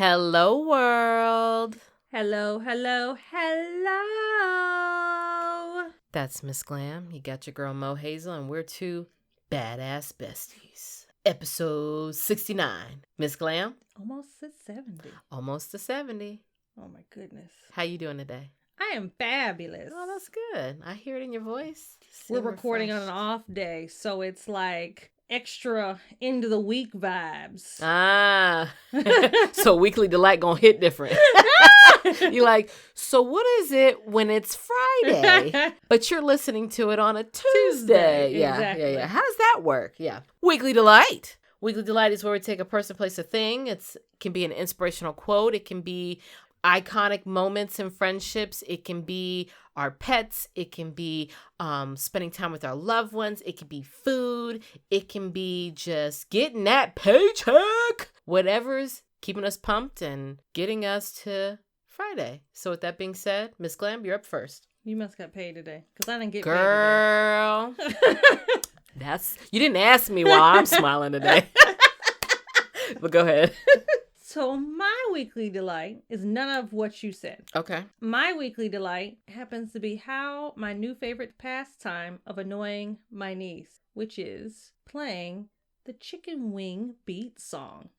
Hello, world. Hello, hello, hello. That's Miss Glam. You got your girl Mohazel, and we're two badass besties. Episode 69. Miss Glam? Almost to 70. Almost to 70. Oh my goodness. How you doing today? I am fabulous. Oh, that's good. I hear it in your voice. We're recording on an off day, so it's like extra end of the week vibes. So Weekly Delight gonna hit different. You're like, so what is it when it's Friday? But you're listening to it on a Tuesday. Yeah, exactly. yeah. How does that work? Yeah. Weekly Delight. Weekly Delight is where we take a person, place, a thing. It can be an inspirational quote. It can be iconic moments in friendships. It can be our pets. It can be spending time with our loved ones. It can be food. It can be just getting that paycheck. Whatever's keeping us pumped and getting us to Friday. So with that being said, Miss Glam, you're up first. You must got paid today, because I didn't get Girl, paid today. You didn't ask me while I'm smiling today. But go ahead. So my weekly delight is none of what you said. Okay. My weekly delight happens to be how my new favorite pastime of annoying my niece, which is playing the chicken wing beat song.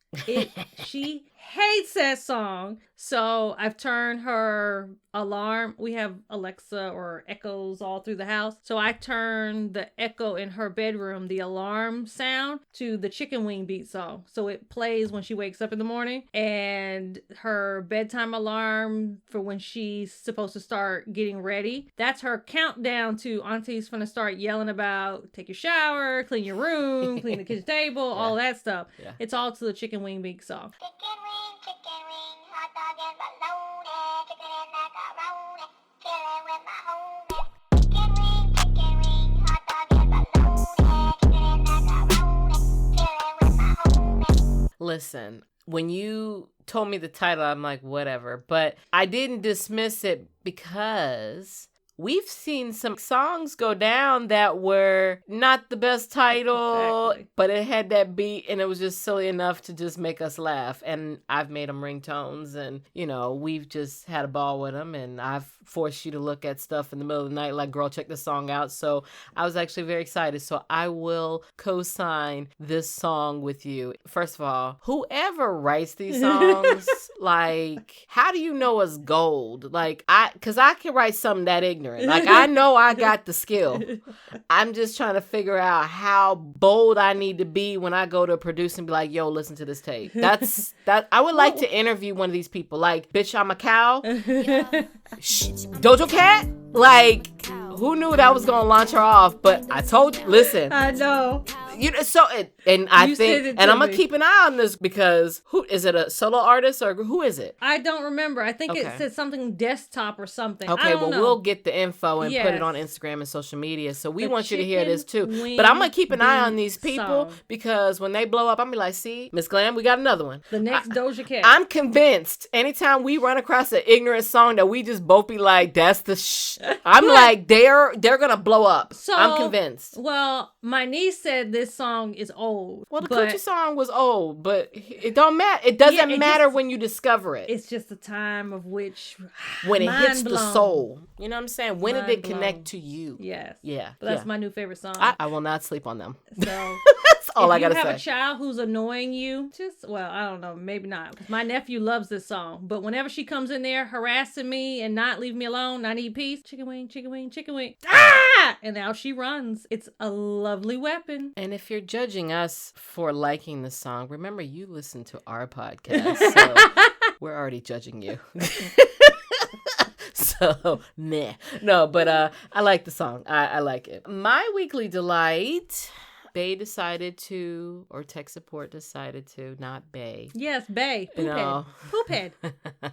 She hates that song. So I've turned her alarm. We have Alexa or echoes all through the house. So I turned the echo in her bedroom, the alarm sound, to the chicken wing beat song. So it plays when she wakes up in the morning, and her bedtime alarm for when she's supposed to start getting ready. That's her countdown to Auntie's gonna start yelling about take your shower, clean your room, clean the kitchen table, all that stuff. Yeah. It's all to the chicken wing beat song. Chicken wing, hot dog and bologna, chicken and macaroni, chillin' with my homies. Chicken wing, hot dog and bologna, chicken and macaroni, chillin' with my homies. Listen, when you told me the title, I'm like, whatever. But I didn't dismiss it because we've seen some songs go down that were not the best title, Exactly. but it had that beat and it was just silly enough to just make us laugh. And I've made them ringtones and, we've just had a ball with them. And I've forced you to look at stuff in the middle of the night like, girl, check this song out. So I was actually very excited. So I will co-sign this song with you. First of all, whoever writes these songs, like, how do you know it's gold? Like, because I can write something that ignorant. Like, I know I got the skill. I'm just trying to figure out how bold I need to be when I go to produce and be like, yo, listen to this tape. That I would like to interview one of these people. Like, bitch, I'm a cow. Dojo Cat? Like, who knew that was gonna launch her off? But I told you, listen. I know. I'm said it to gonna me. keep an eye on this because who is it? A solo artist or who is it? I don't remember. I think Okay. it said something desktop or something. I Okay, don't well, know. we'll get the info and put it Yes. on Instagram and social media. So we The want you to hear this too. chicken wing But I'm gonna keep an eye on beat these people song. because when they blow up, I'm gonna be like, see, Miss Glam, we got another one. The next Doja Cat. I'm convinced anytime we run across an ignorant song that we just both be like, that's the I'm like, they're gonna blow up. So, I'm convinced. Well, my niece said this song is old. Well, the but Coochie song was old, but it don't matter. It doesn't it matter just- when you discover it. It's just the time of which When it mind hits the blown. soul. You know what I'm saying? When did Mind it connect blown. to you? Yes. Yeah. But that's yeah. my new favorite song. I will not sleep on them. So That's all I if you gotta have say. a child who's annoying you, I don't know, maybe not. Because my nephew loves this song. But whenever she comes in there harassing me and not leaving me alone, I need peace. Chicken wing, chicken wing, chicken wing. Ah! And now she runs. It's a lovely weapon. And if you're judging us for liking the song, remember you listen to our podcast. So we're already judging you. So, meh. No, but I like the song. I like it. My weekly delight, Bay decided to, or tech support decided to, not Bay. Yes, Bay. Poop No. head. Poop head.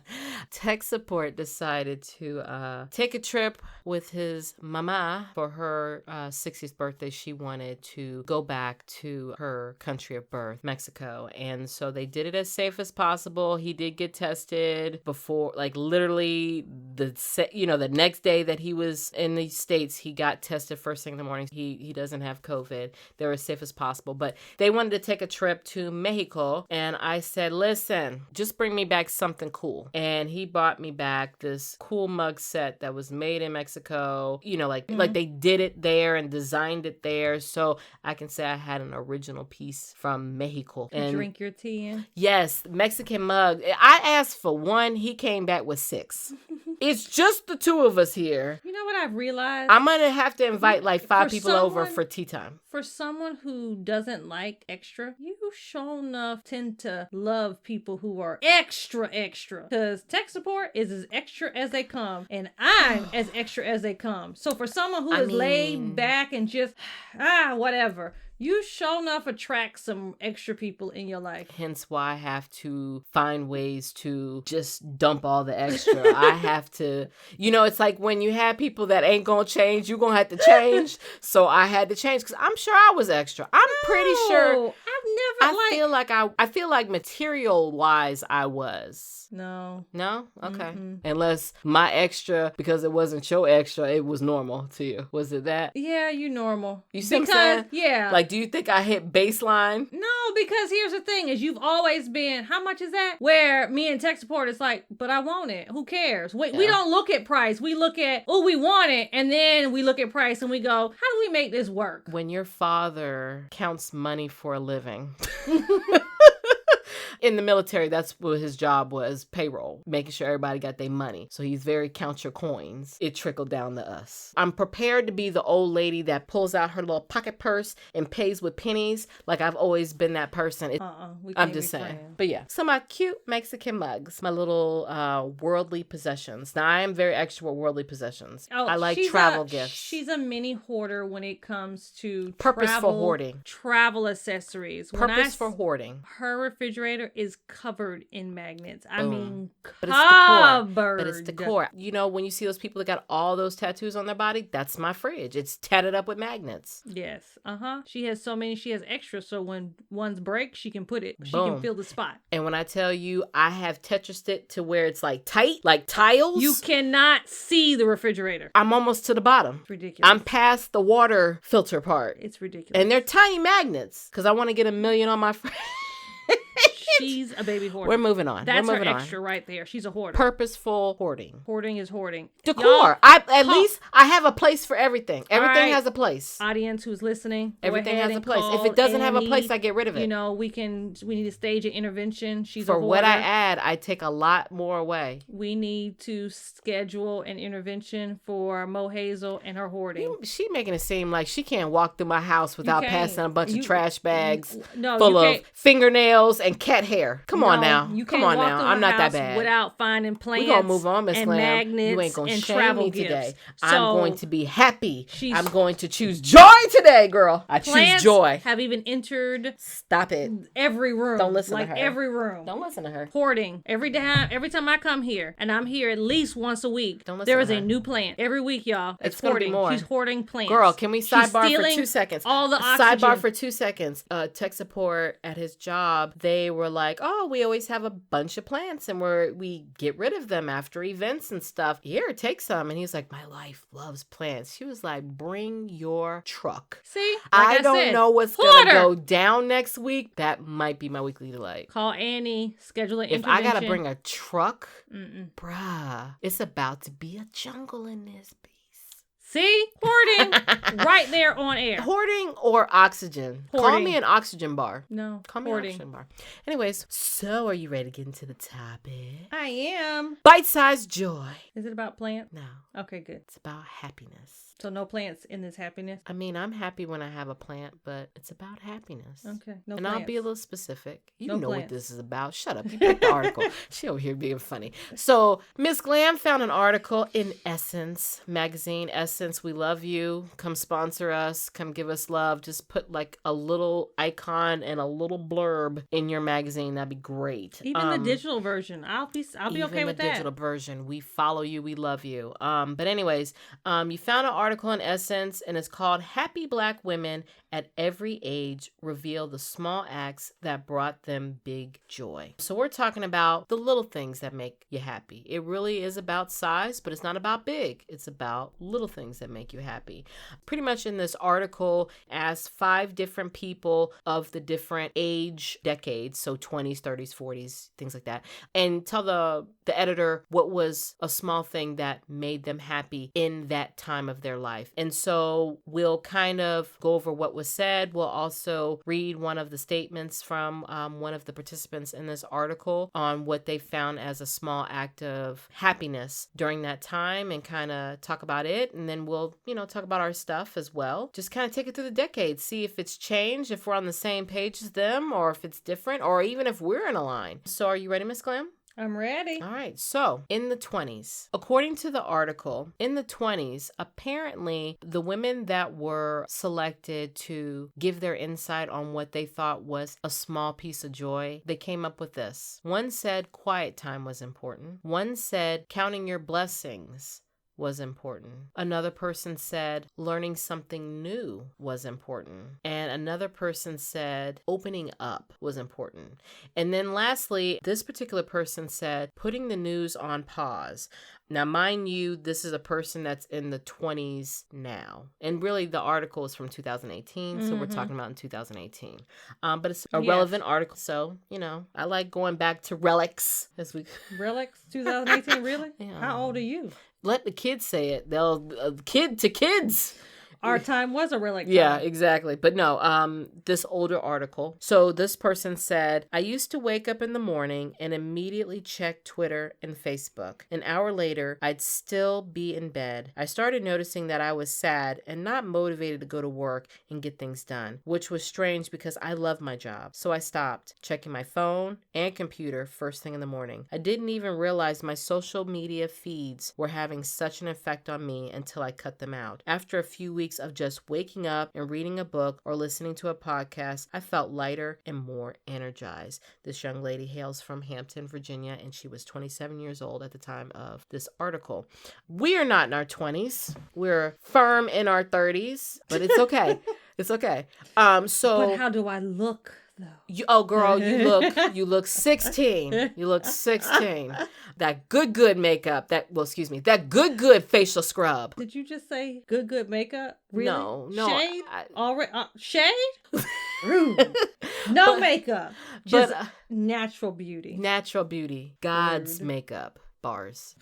Tech support decided to take a trip with his mama for her 60th birthday. She wanted to go back to her country of birth, Mexico. And so they did it as safe as possible. He did get tested before, like literally the next day that he was in the States, he got tested first thing in the morning. He doesn't have COVID. There they're as safe as possible. But they wanted to take a trip to Mexico, and I said, listen, just bring me back something cool. And he brought me back this cool mug set that was made in Mexico. You know, like they did it there and designed it there. So I can say I had an original piece from Mexico. And drink your tea in? yes, Mexican mug. I asked for one. He came back with 6. It's just the two of us here. You know what I've realized? I'm going to have to invite like 5 people over for tea time. For someone who doesn't like extra, you sure enough tend to love people who are extra. Because tech support is as extra as they come, and I'm as extra as they come. So for someone who is laid back and just, whatever, you sure enough attract some extra people in your life. Hence why I have to find ways to just dump all the extra. I have to, it's like when you have people that ain't gonna change, you're gonna have to change. So I had to change because I'm sure I was extra. I'm pretty sure. I feel like material wise I was. No. No? Okay. Mm-mm. Unless my extra, because it wasn't your extra, it was normal to you. Was it that? Yeah, you normal. You see what I'm saying? Yeah. Like, do you think I hit baseline? No, because here's the thing is you've always been, how much is that? Where me and tech support is like, but I want it. Who cares? We don't look at price. We look at, we want it. And then we look at price and we go, how do we make this work? When your father counts money for a living. In the military, that's what his job was, payroll, making sure everybody got their money. So he's very count your coins. It trickled down to us. I'm prepared to be the old lady that pulls out her little pocket purse and pays with pennies. Like I've always been that person. I'm just saying. Friends. But yeah, so my cute Mexican mugs, my little worldly possessions. Now I am very extra with worldly possessions. I like travel gifts. She's a mini hoarder when it comes to purposeful hoarding. Travel accessories. Purposeful hoarding. Her refrigerator is covered in magnets. I mean, But it's decor. When you see those people that got all those tattoos on their body, that's my fridge. It's tatted up with magnets. Yes. She has so many. She has extra. So when one's break, she can put it. She Boom. can fill the spot. And when I tell you, I have Tetrised it to where it's like tight, like tiles. You cannot see the refrigerator. I'm almost to the bottom. It's ridiculous. I'm past the water filter part. It's ridiculous. And they're tiny magnets because I want to get 1 million on my fridge. She's a baby hoarder. We're moving on. That's her extra right there. She's a hoarder. Purposeful hoarding. Hoarding is hoarding. Decor. At least I have a place for everything. Everything has a place. Audience who's listening, everything has a place. If it doesn't have a place, I get rid of it. We need to stage an intervention. She's for a hoarder. What I add, I take a lot more away. We need to schedule an intervention for Mohazel and her hoarding. She making it seem like she can't walk through my house without passing a bunch of trash bags full of fingernails and cat hair. Come on now. I'm not that bad. Without finding plants. We're going to move on, Miss Glam. Magnets you ain't going to shame travel me gifts. Today. So I'm going to be happy. I'm going to choose joy today, girl. I choose joy. Have even entered. Stop it. Every room. Don't listen to her. Every room. Don't listen to her. Hoarding. Every time I come here, and I'm here at least once a week, there is a new plant. Every week, y'all. It's hoarding. More. She's hoarding plants. Girl, can we sidebar for 2 seconds? All the oxygen. Sidebar for 2 seconds. Tech support at his job, they were like, we always have a bunch of plants and we get rid of them after events and stuff. Here, take some. And he's like, my wife loves plants. She was like, bring your truck. See? I don't know what's going to go down next week. That might be my weekly delight. Call Annie, schedule an intervention. If I got to bring a truck, bruh, it's about to be a jungle in this piece. See? Hoarding right there on air. Hoarding or oxygen. Call me an oxygen bar. No. Call me an oxygen bar. Anyways, so are you ready to get into the topic? I am. Bite-sized joy. Is it about plants? No. Okay, good. It's about happiness. So no plants in this happiness? I mean, I'm happy when I have a plant, but it's about happiness. Okay. No and plants. I'll be a little specific. You no know plants. what this is about. Shut up. You picked the article. She over here being funny. So Ms. Glam found an article in Essence magazine. Essence, we love you. Come sponsor us. Come give us love. Just put like a little icon and a little blurb in your magazine. That'd be great. Even the digital version. I'll be okay with that. Even the digital version. We follow you. We love you. But anyways, you found an article in Essence and it's called Happy Black Women at every age reveal the small acts that brought them big joy. So we're talking about the little things that make you happy. It really is about size, but it's not about big. It's about little things that make you happy. Pretty much in this article, asked 5 different people of the different age decades, so 20s, 30s, 40s, things like that, and tell the editor what was a small thing that made them happy in that time of their life. And so we'll kind of go over what was said. We'll also read one of the statements from one of the participants in this article on what they found as a small act of happiness during that time and kind of talk about it. And then we'll, talk about our stuff as well. Just kind of take it through the decades, see if it's changed, if we're on the same page as them, or if it's different, or even if we're in a line. So are you ready, Miss Glam? I'm ready. All right. So in the 20s, according to the article, in the 20s, apparently the women that were selected to give their insight on what they thought was a small piece of joy, they came up with this. One said quiet time was important. One said counting your blessings was important. Another person said learning something new was important. And another person said opening up was important. And then lastly, this particular person said putting the news on pause. Now, mind you, this is a person that's in the 20s now. And really, the article is from 2018, so we're talking about in 2018. But it's a relevant article, so, I like going back to relics. Relics 2018, really? Yeah. How old are you? Let the kids say it. They'll kid to kids. Our time was a relic time. Yeah, exactly. But no, this older article. So this person said, I used to wake up in the morning and immediately check Twitter and Facebook. An hour later, I'd still be in bed. I started noticing that I was sad and not motivated to go to work and get things done, which was strange because I love my job. So I stopped checking my phone and computer first thing in the morning. I didn't even realize my social media feeds were having such an effect on me until I cut them out. After a few weeks of just waking up and reading a book or listening to a podcast, I felt lighter and more energized. This young lady hails from Hampton, Virginia, and she was 27 years old at the time of this article. We are not in our 20s. We're firm in our 30s, but it's okay. It's okay. But how do I look? Girl, you look 16. You look 16. That good makeup. That good facial scrub. Did you just say good makeup? Really? No. Shade? Already? Shade? Rude. No makeup. Just natural beauty. Natural beauty. God's makeup. Bars.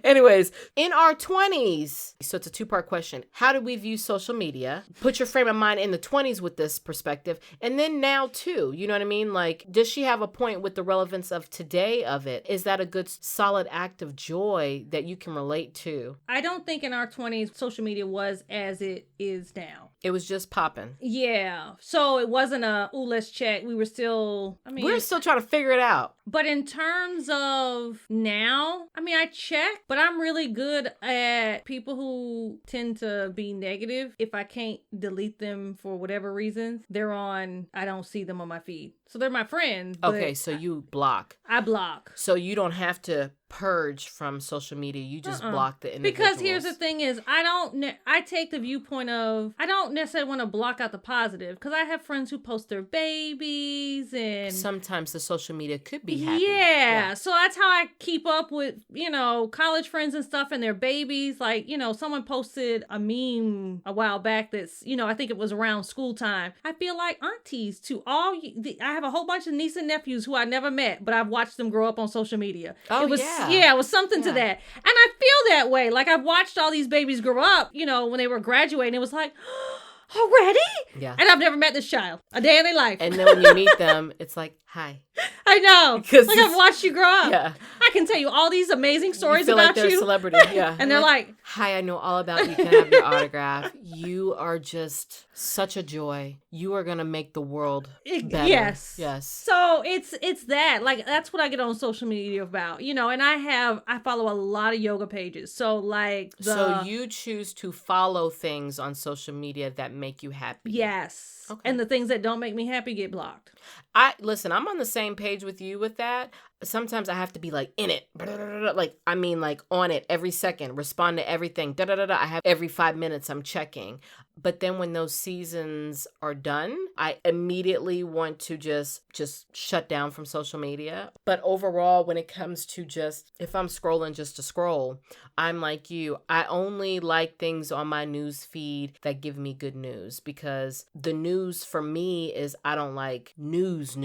Anyways, in our 20s, so it's a 2-part question. How do we view social media? Put your frame of mind in the 20s with this perspective. And then now too, you know what I mean? Like, does she have a point with the relevance of today of it? Is that a good solid act of joy that you can relate to? I don't think in our 20s social media was as it is now. It was just popping. Yeah. So it wasn't let's check. We were still, we're still trying to figure it out. But in terms of now, I check, but I'm really good at people who tend to be negative. If I can't delete them for whatever reasons, I don't see them on my feed. So they're my friends. Okay, so you block. I block. So you don't have to purge from social media. You just block the individuals. Because here's the thing is, I take the viewpoint of, I don't necessarily want to block out the positive, because I have friends who post their babies, and sometimes the social media could be happy. Yeah. So that's how I keep up with, college friends and stuff and their babies. Like, someone posted a meme a while back that's, I think it was around school time. I feel like aunties to I have a whole bunch of nieces and nephews who I never met, but I've watched them grow up on social media. Oh, it was, yeah. It was something to that. And I feel that way. Like, I've watched all these babies grow up, when they were graduating. It was like, already? Yeah. And I've never met this child a day in their life. And then when you meet them, it's like, hi. I know. Like, I've watched you grow up. Yeah. I can tell you all these amazing stories feel about like they're you. A celebrity. Yeah. And they're like, hi, I know all about you. Can I have your autograph? You are just such a joy. You are going to make the world better. Yes. So it's that. Like, that's what I get on social media about, and I follow a lot of yoga pages. So So you choose to follow things on social media that make you happy. Yes. Okay. And the things that don't make me happy get blocked. Listen, I'm on the same page with you with that. sometimes I have to be like in it. Like, I mean, like on it every second, respond to everything. I have every 5 minutes I'm checking. But then when those seasons are done, I immediately want to just shut down from social media. But overall, when it comes to just, if I'm scrolling just to scroll, I'm like you. I only like things on my news feed that give me good news, because the news for me is, I don't like news,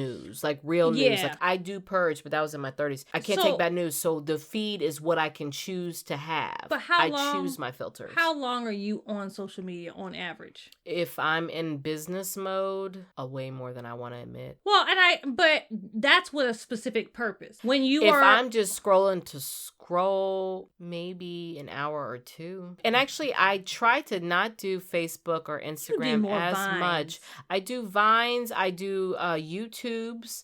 like real news. Yeah. Like, I do purge, but that was in my 30s. I can't take bad news. So the feed is what I can choose to have. But how I long, choose my filters. How long are you on social media on average? If I'm in business mode, way more than I want to admit. Well, but that's with a specific purpose. When you if I'm just scrolling to scroll, maybe an hour or two. And actually, I try to not do Facebook or Instagram as Vines. much. I do Vines. I do YouTubes.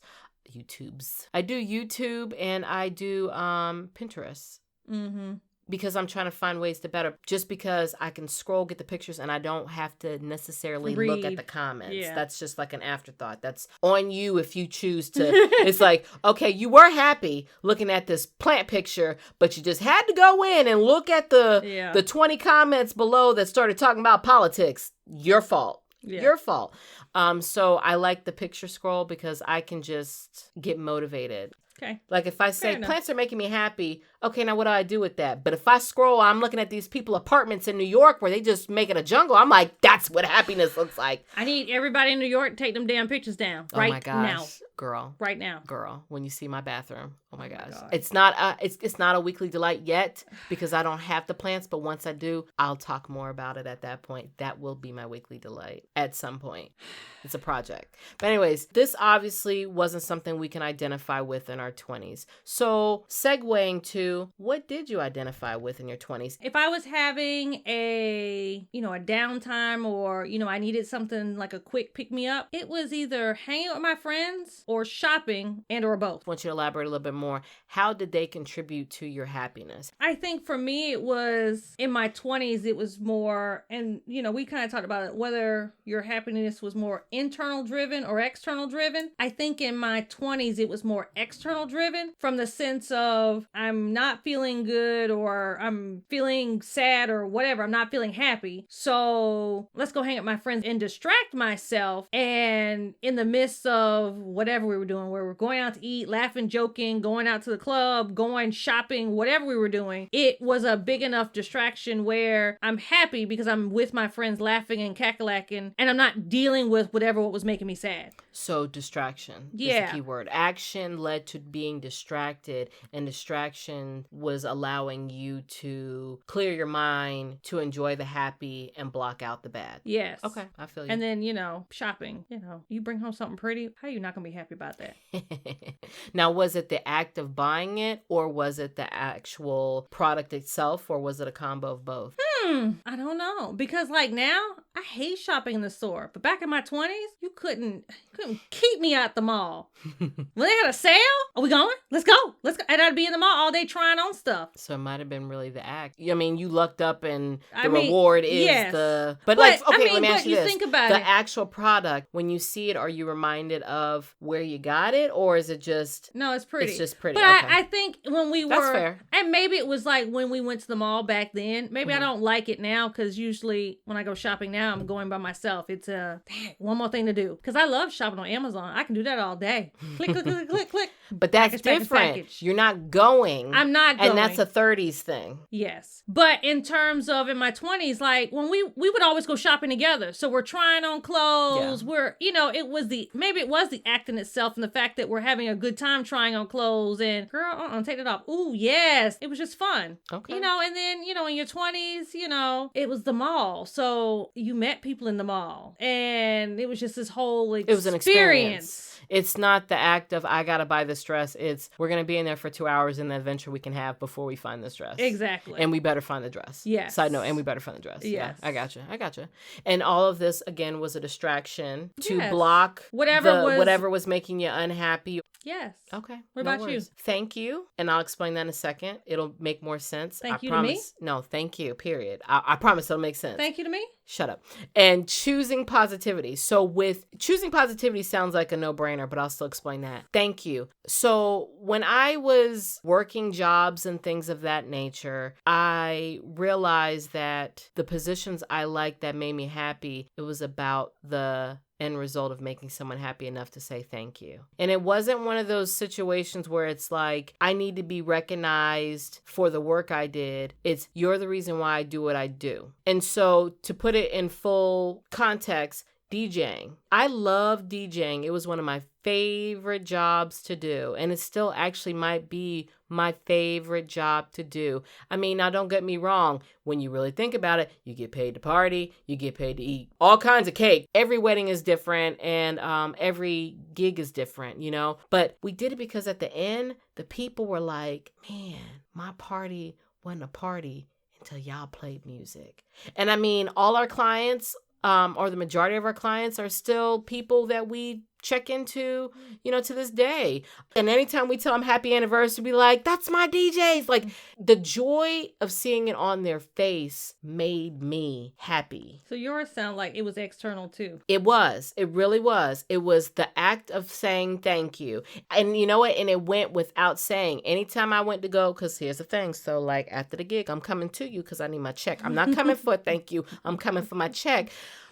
I do YouTube, and I do Pinterest. Mm-hmm. Because I'm trying to find ways to better, just because I can scroll, get the pictures, and I don't have to necessarily look at the comments. Yeah. That's just like an afterthought. That's on you if you choose to. It's like, okay, you were happy looking at this plant picture, but you just had to go in and look at the 20 comments below that started talking about politics. Your fault. Yeah. Your fault. So I like the picture scroll because I can just get motivated. Okay. Like if I say plants are making me happy, okay, now what do I do with that? But if I scroll, I'm looking at these people apartments in New York where they just make it a jungle. I'm like, that's what happiness looks like. I need everybody in New York to take them damn pictures down right now. Girl. Right now. Girl, when you see my bathroom. Oh my gosh. It's not a weekly delight yet because I don't have the plants, but once I do, I'll talk more about it at that point. That will be my weekly delight at some point. It's a project. But anyways, this obviously wasn't something we can identify with in our 20s. So segueing to, what did you identify with in your 20s? If I was having a downtime, or, I needed something like a quick pick me up, it was either hanging with my friends or shopping, and or both. I want you to elaborate a little bit more. How did they contribute to your happiness? I think for me, it was in my 20s, it was more, and we kind of talked about it, whether your happiness was more internal driven or external driven. I think in my 20s, it was more external driven, from the sense of I'm not feeling good, or I'm feeling sad, or whatever. I'm not feeling happy. So let's go hang out with my friends and distract myself. And in the midst of whatever we were doing, where we're going out to eat, laughing, joking, going out to the club, going shopping, whatever we were doing, it was a big enough distraction where I'm happy because I'm with my friends laughing and cackling, and I'm not dealing with what was making me sad. So distraction is the key word. Action led to being distracted, and distraction was allowing you to clear your mind, to enjoy the happy and block out the bad. Yes. Okay, I feel you. And then, shopping, you bring home something pretty, how are you not going to be happy about that? Now, was it the act of buying it, or was it the actual product itself, or was it a combo of both? I don't know. Because now, I hate shopping in the store. But back in my 20s, you couldn't keep me at the mall. When they had a sale, are we going? Let's go. And I'd be in the mall all day trying on stuff. So it might have been really the act. I mean, you lucked up and reward is the... But let me ask you this. Think about the actual product, when you see it, are you reminded of where you got it? Or is it just... No, it's pretty. It's just pretty. But okay. I think when we were... That's fair. And maybe it was like when we went to the mall back then. Maybe I don't like it now, because usually when I go shopping now, I'm going by myself. It's one more thing to do. Because I love shopping on Amazon. I can do that all day. Click, click, click, click, click. But that's different. You're not going. I'm not going. And that's a 30s thing. Yes. But in terms of in my 20s, when we would always go shopping together. So we're trying on clothes. Yeah. We're, it was the act in itself, and the fact that we're having a good time trying on clothes, and girl, take it off. Ooh, yes. It was just fun. Okay. And then, in your 20s, it was the mall. So you met people in the mall, and it was just this whole experience. It was an experience. It's not the act of, I got to buy this dress. It's, we're going to be in there for 2 hours in the adventure we can have before we find this dress. Exactly. And we better find the dress. Yes. Side note, and we better find the dress. Yes. Yeah, I gotcha. And all of this, again, was a distraction to block whatever was making you unhappy. Yes. Okay. What about you? Thank you. And I'll explain that in a second. It'll make more sense. Thank you promise. to me? No, thank you, period. I promise it'll make sense. Thank you to me? Shut up. And choosing positivity. So with choosing positivity sounds like a no-brainer, but I'll still explain that. Thank you. So when I was working jobs and things of that nature, I realized that the positions I liked that made me happy, it was about the end result of making someone happy enough to say thank you. And it wasn't one of those situations where it's like, I need to be recognized for the work I did. It's, you're the reason why I do what I do. And so to put it in full context, DJing. I love DJing. It was one of my favorite jobs to do. And it still actually might be my favorite job to do. I mean, now don't get me wrong. When you really think about it, you get paid to party, you get paid to eat all kinds of cake. Every wedding is different and every gig is different, you know. But we did it because at the end, the people were like, man, my party wasn't a party until y'all played music. And I mean, all our clients, or the majority of our clients, are still people that we check into, you know, to this day. And anytime we tell them happy anniversary, be like, that's my DJs. Like, the joy of seeing it on their face made me happy. So yours sound like it was external too. It was. It really was. It was the act of saying thank you. And you know what? And it went without saying. Anytime I went to go, because here's the thing. So like after the gig, I'm coming to you because I need my check. I'm not coming for a thank you. I'm coming for my check.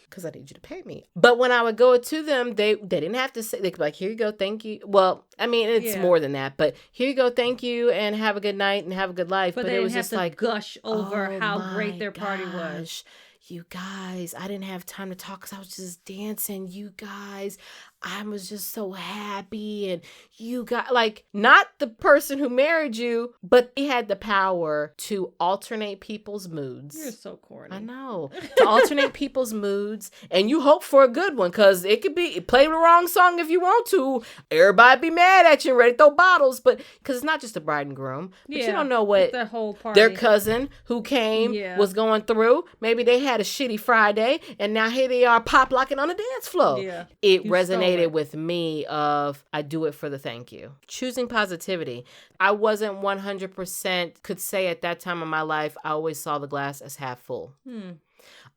Because I need you to pay me. But when I would go to them, they didn't have to say, they could be like, here you go, thank you. Well, I mean, it's more than that. But here you go, thank you, and have a good night and have a good life. But it was just like, gush over how great their party was. You guys, I didn't have time to talk because I was just dancing. You guys, I was just so happy. And you got, like, not the person who married you, but he had the power to alternate people's moods. You're so corny. I know. To alternate people's moods. And you hope for a good one because it could be, play the wrong song if you want to. Everybody be mad at you and ready to throw bottles. But because it's not just the bride and groom. But you don't know what their whole party. Their cousin who came was going through. Maybe they had a shitty Friday and now here they are pop locking on the dance floor. Yeah. It resonated with me of I do it for the thank you. Choosing positivity. I wasn't 100% could say at that time of my life, I always saw the glass as half full.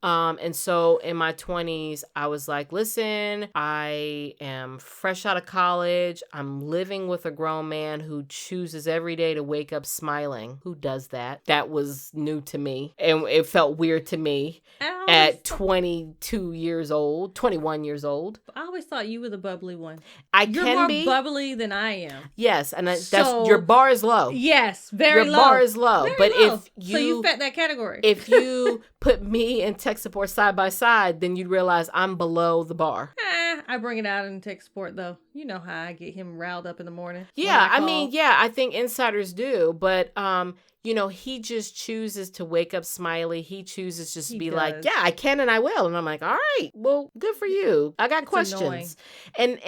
And so in my 20s, I was like, listen, I am fresh out of college. I'm living with a grown man who chooses every day to wake up smiling. Who does that? That was new to me. And it felt weird to me at 22 years old, 21 years old. I always thought you were the bubbly one. You're more be bubbly than I am. Yes. And that's your bar is low. Yes. Very low. Your low. bar is low. Very but low. if you... So you fit that category. If you put me and tech support side by side, then you'd realize I'm below the bar. I bring it out in tech support though. You know how I get him riled up in the morning. Yeah, I think insiders do, but you know, he just chooses to wake up smiley. He chooses just to be like, yeah, I can and I will. And I'm like, all right, well, good for you. I got questions. And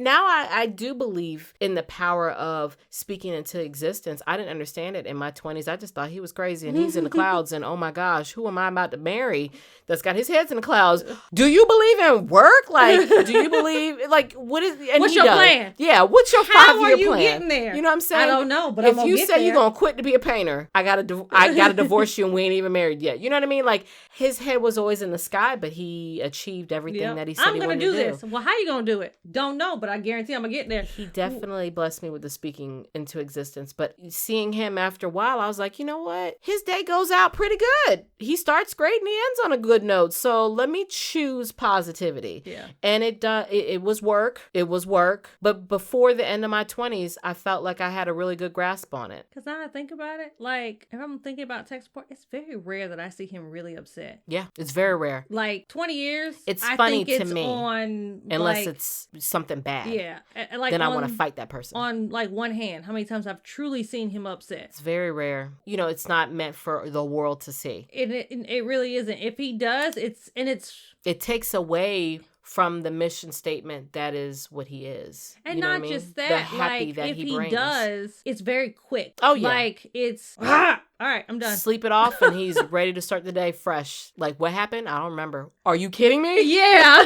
now I do believe in the power of speaking into existence. I didn't understand it in my 20s. I just thought he was crazy and he's in the clouds and oh my gosh, who am I about to marry that's got his head in the clouds? Do you believe in work? Like, do you believe, like, what is, and what's your plan? Yeah, what's your 5-year plan? How are you getting there? You know what I'm saying? I don't know, but if you say you're going to quit to be a painter, I gotta divorce you and we ain't even married yet. You know what I mean? Like, his head was always in the sky, but he achieved everything that he said he wanted to do. This. Well, how you gonna do it? Don't know, but I guarantee I'm gonna get there. He definitely blessed me with the speaking into existence. But seeing him after a while, I was like, you know what? His day goes out pretty good. He starts great and he ends on a good note. So let me choose positivity. Yeah. And it was work. It was work. But before the end of my 20s, I felt like I had a really good grasp on it. Because now I think about it, like, if I'm thinking about tech support, it's very rare that I see him really upset. Yeah, it's very rare. Like, 20 years, it's I funny think to it's me. Unless like, it's something bad. Yeah. Like then I want to fight that person. On, like, one hand, how many times I've truly seen him upset. It's very rare. You know, it's not meant for the world to see. It really isn't. If he does, it takes away from the mission statement that is what he is. And you know not just that, the happy like, that if he brings. does, it's very quick. Oh, yeah. Like, it's, all right, I'm done. Sleep it off and he's ready to start the day fresh. Like, what happened? I don't remember. Are you kidding me? Yeah.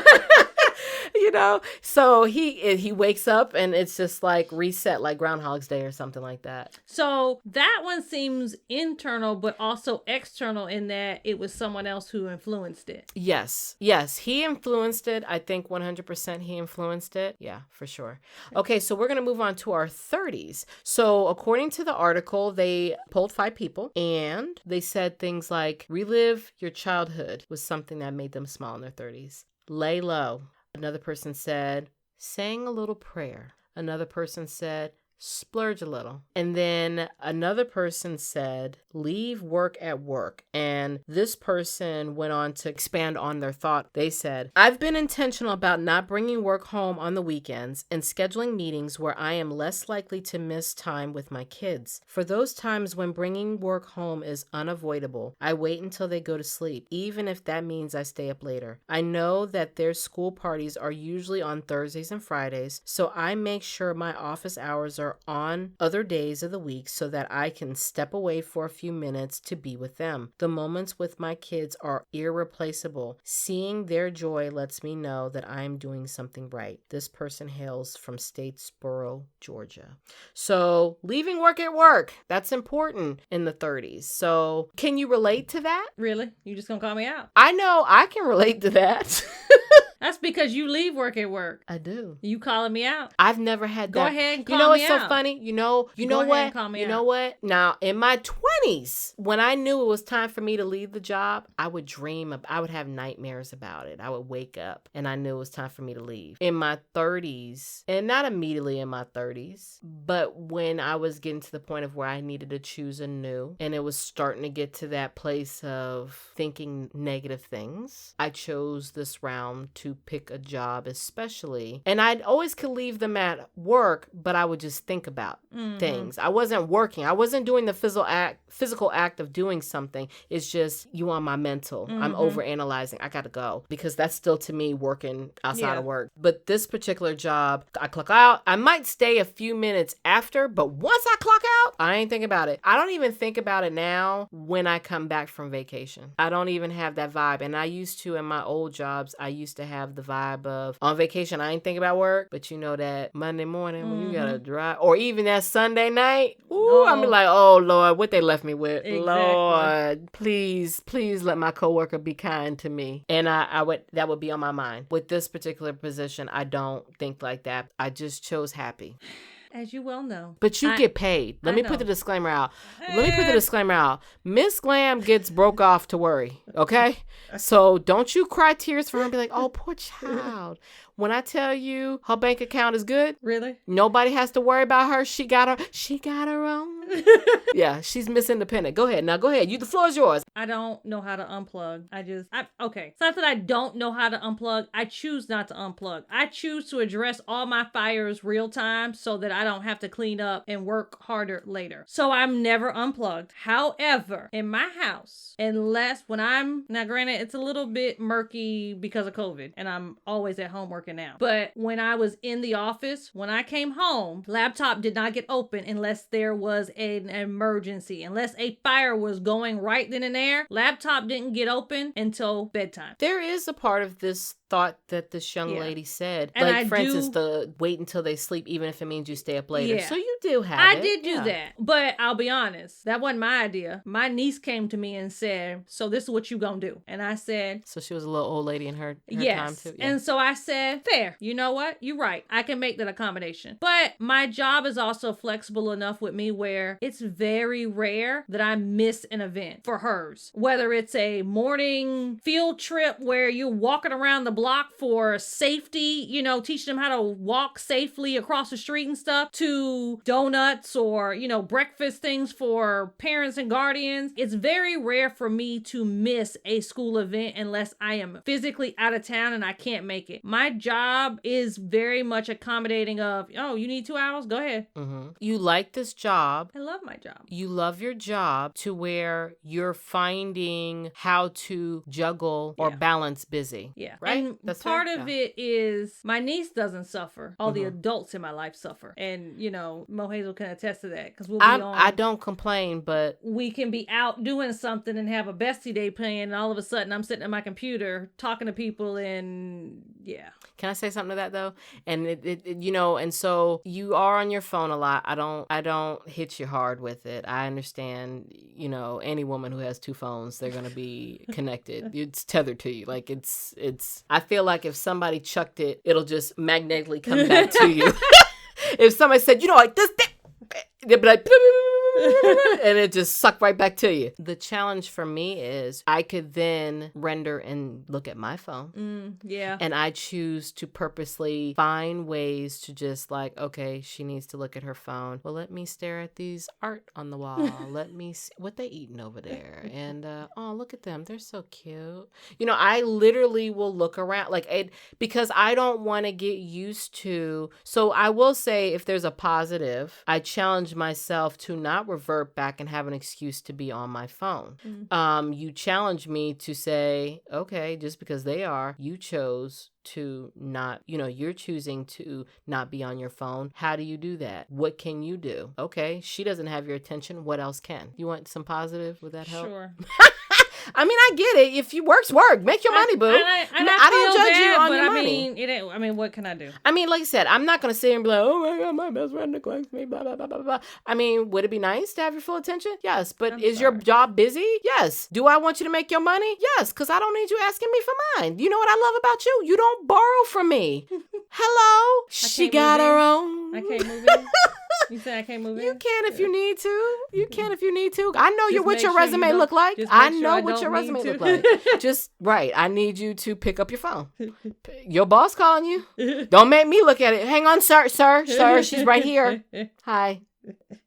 You know, so he wakes up and it's just like reset, like Groundhog's Day or something like that. So that one seems internal, but also external in that it was someone else who influenced it. Yes, he influenced it. I think 100% he influenced it. Yeah, for sure. Okay, so we're going to move on to our 30s. So according to the article, they polled 5 people and they said things like relive your childhood was something that made them smile in their 30s. Lay low. Another person said saying a little prayer. Another person said splurge a little. And then another person said leave work at work. And this person went on to expand on their thought. They said, I've been intentional about not bringing work home on the weekends and scheduling meetings where I am less likely to miss time with my kids. For those times when bringing work home is unavoidable, I wait until they go to sleep, even if that means I stay up later. I know that their school parties are usually on Thursdays and Fridays, so I make sure my office hours are on other days of the week so that I can step away for a few minutes to be with them. The moments with my kids are irreplaceable. Seeing their joy lets me know that I am doing something right. This person hails from Statesboro, Georgia. So leaving work at work, that's important in the 30s. So can you relate to that? Really? You just gonna call me out? I know I can relate to that. That's because you leave work at work. I do. You calling me out? I've never had that. Go ahead and call me out. You know what's so funny? You know what? Call me you out. know what? Now, in my 20s, when I knew it was time for me to leave the job, I would I would have nightmares about it. I would wake up and I knew it was time for me to leave. In my 30s, and not immediately in my 30s, but when I was getting to the point of where I needed to choose anew, and it was starting to get to that place of thinking negative things, I chose this round to pick a job, especially, and I'd always could leave them at work, but I would just think about things. I wasn't working. I wasn't doing the physical act of doing something. It's just you on my mental. I'm over analyzing. I gotta go because that's still to me working outside of work. But this particular job, I clock out. I might stay a few minutes after, but once I clock out, I ain't thinking about it. I don't even think about it now when I come back from vacation. I don't even have that vibe. And I used to, in my old jobs, I used to have the vibe of on vacation, I ain't thinking about work, but you know that Monday morning when you gotta drive, or even that Sunday night, I'm like, oh Lord, what they left me with. Exactly. Lord, please let my coworker be kind to me. And that would be on my mind. With this particular position, I don't think like that. I just chose happy. As you well know. But you get paid. Let me put the disclaimer out. Miss Glam gets broke off to worry, okay? So don't you cry tears for her and be like, oh, poor child. When I tell you her bank account is good, really, nobody has to worry about her. She got her own. Yeah, she's Miss Independent. Go ahead. The floor is yours. I don't know how to unplug. Okay. It's not that I don't know how to unplug. I choose not to unplug. I choose to address all my fires real time so that I don't have to clean up and work harder later. So I'm never unplugged. However, in my house, now granted, it's a little bit murky because of COVID and I'm always at home working now. But when I was in the office, when I came home, laptop did not get open unless there was an emergency. Unless a fire was going right then and there, laptop didn't get open until bedtime. There is a part of this thought that this young lady said, and like, for instance, the wait until they sleep, even if it means you stay up later. Yeah. So you do have I did do that. But I'll be honest, that wasn't my idea. My niece came to me and said, so this is what you gonna do. And I said... So she was a little old lady in her yes. time too? Yeah. And so I said, fair. You know what? You're right. I can make that accommodation. But my job is also flexible enough with me where it's very rare that I miss an event for hers. Whether it's a morning field trip where you're walking around the block for safety, teaching them how to walk safely across the street and stuff, to donuts or, breakfast things for parents and guardians. It's very rare for me to miss a school event unless I am physically out of town and I can't make it. My job is very much accommodating of, oh, you need 2 hours? Go ahead. Mm-hmm. You like this job. I love my job. You love your job to where you're finding how to juggle or balance busy. Yeah. Right? And That's part fair, of yeah. it is my niece doesn't suffer. All the adults in my life suffer. And, Mohazel can attest to that because we'll be I don't complain, but we can be out doing something and have a bestie day playing, and all of a sudden I'm sitting at my computer talking to people, and yeah. Can I say something to that though? And and so you are on your phone a lot. I don't hit you hard with it. I understand, any woman who has 2 phones, they're gonna be connected. It's tethered to you. Like it's. I feel like if somebody chucked it, it'll just magnetically come back to you. If somebody said, like this, they'd be like, and it just sucked right back to you. The challenge for me is I could then render and look at my phone. Yeah. And I choose to purposely find ways to just like, okay, she needs to look at her phone. Well, let me stare at these art on the wall. Let me see what they eating over there. And, oh, look at them. They're so cute. I literally will look around because I don't want to get used to. So I will say if there's a positive, I challenge myself to not revert back and have an excuse to be on my phone. You challenge me to say, okay, just because they are, you chose to not, you're choosing to not be on your phone. How do you do that? What can you do? Okay, she doesn't have your attention. What else can? You want some positive? Would that help? Sure. I mean, I get it. If you work, make your money, boo. I don't judge you on your money. money. What can I do? I mean, like I said, I'm not going to sit here and be like, oh my God, my best friend neglects me, blah, blah, blah, blah, blah. I mean, would it be nice to have your full attention? Yes. But is your job busy? Yes. Do I want you to make your money? Yes. Because I don't need you asking me for mine. You know what I love about you? You don't borrow from me. Hello? She got her own. I can't move in. You say I can't move in? You can if you need to. You can if you need to. I know Just what make your sure resume you don't- look like. just I make sure know I what your don't resume need look to. like. Just right. I need you to pick up your phone. Your boss calling you. Don't make me look at it. Hang on, sir. She's right here. Hi.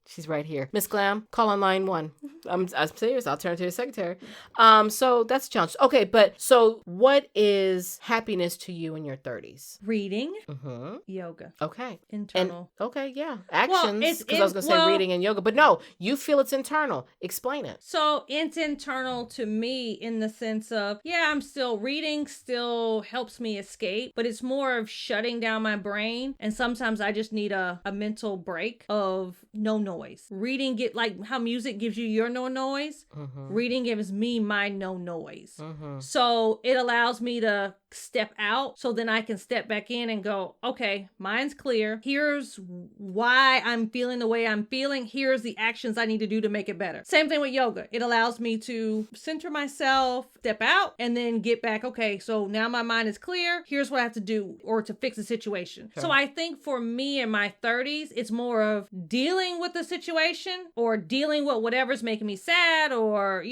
She's right here. Miss Glam, call on line 1. I'm serious. I'll turn to your secretary. So that's a challenge. Okay, but so what is happiness to you in your 30s? Reading, Mm-hmm. yoga, Okay. internal. And, okay, yeah. Actions. it's Because I was going to say well- reading and yoga. But no, you feel it's internal. Explain it. So it's internal to me in the sense of, I'm still reading, still helps me escape, but it's more of shutting down my brain. And sometimes I just need a mental break of no noise. Reading, get like how music gives you your no noise. Mm-hmm. Reading gives me my no noise. Mm-hmm. So it allows me to step out so then I can step back in and go, okay, mine's clear. Here's why I'm feeling the way I'm feeling. Here's the actions I need to do to make it better. Same thing with yoga. It allows me to center myself, step out, and then get back. Okay, so now my mind is clear. Here's what I have to do or to fix the situation. Sure. So I think for me in my 30s, it's more of dealing with the situation or dealing with whatever's making me sad or,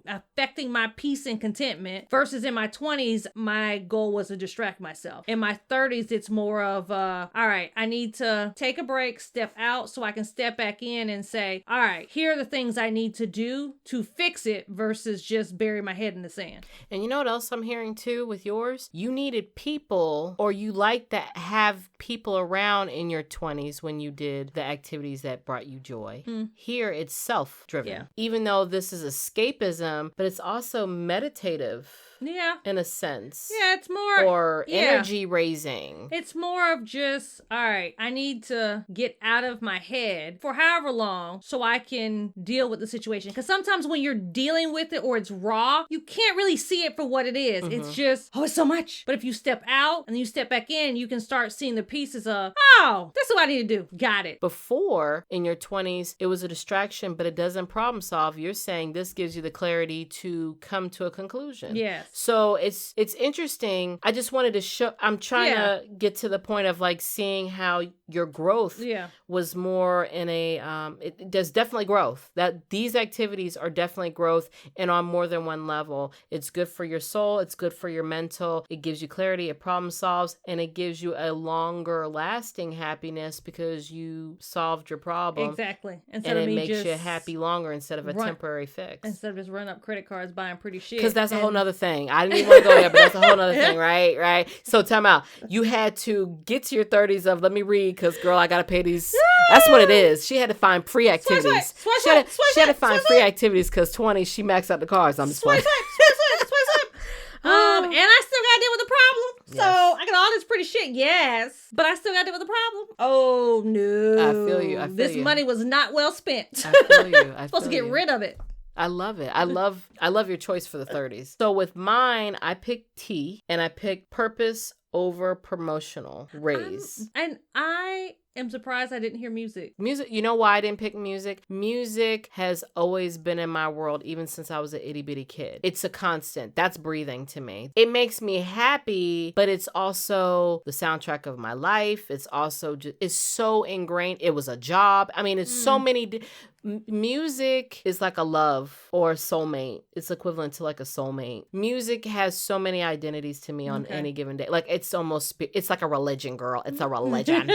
affecting my peace and contentment versus in my 20s, my goal was to distract myself. In my 30s, it's more of, all right, I need to take a break, step out so I can step back in and say, all right, here are the things I need to do to fix it versus just bury my head in the sand. And you know what else I'm hearing too with yours? You needed people, or you like to have people around in your 20s when you did the activities that brought you joy. Here, it's self-driven. Yeah. Even though this is escapism, but it's also meditative. Yeah. In a sense. Yeah, it's more... Or energy raising. It's more of just, all right, I need to get out of my head for however long so I can deal with the situation. Because sometimes when you're dealing with it or it's raw, you can't really see it for what it is. Mm-hmm. It's just, it's so much. But if you step out and you step back in, you can start seeing the pieces of, oh, that's what I need to do. Got it. Before, in your 20s, it was a distraction, but it doesn't problem solve. You're saying this gives you the clarity to come to a conclusion. Yes. So it's interesting. I just wanted to show, I'm trying to get to the point of like seeing how your growth was more in a, there's definitely growth. That these activities are definitely growth and on more than one level. It's good for your soul. It's good for your mental. It gives you clarity. It problem solves, and it gives you a longer lasting happiness because you solved your problem. Exactly. And it makes you happy longer instead of a temporary fix. Instead of just run up credit cards buying pretty shit. Because that's a whole nother thing. I didn't even want to go there, but that's a whole nother thing, right? Right. So time out. You had to get to your 30s of, let me read, because girl, I got to pay these. That's what it is. She had to find free activities. She had to find free activities because 20, she maxed out the cards. I'm just playing. And I still got to deal with the was pretty shit, yes. But I still got to deal with the problem. Oh, no. I feel you. This money was not well spent. I feel you. I'm supposed to get rid of it. I love it. I love your choice for the 30s. So with mine, I picked T, and I picked purpose over promotional raise. And I am surprised I didn't hear music. Music, you know why I didn't pick music? Music has always been in my world, even since I was an itty bitty kid. It's a constant. That's breathing to me. It makes me happy, but it's also the soundtrack of my life. It's also just, it's so ingrained. It was a job. I mean, it's so many. Music is like a love or a soulmate. It's equivalent to like a soulmate. Music has so many identities to me on any given day. Like it's like a religion, girl. It's a religion.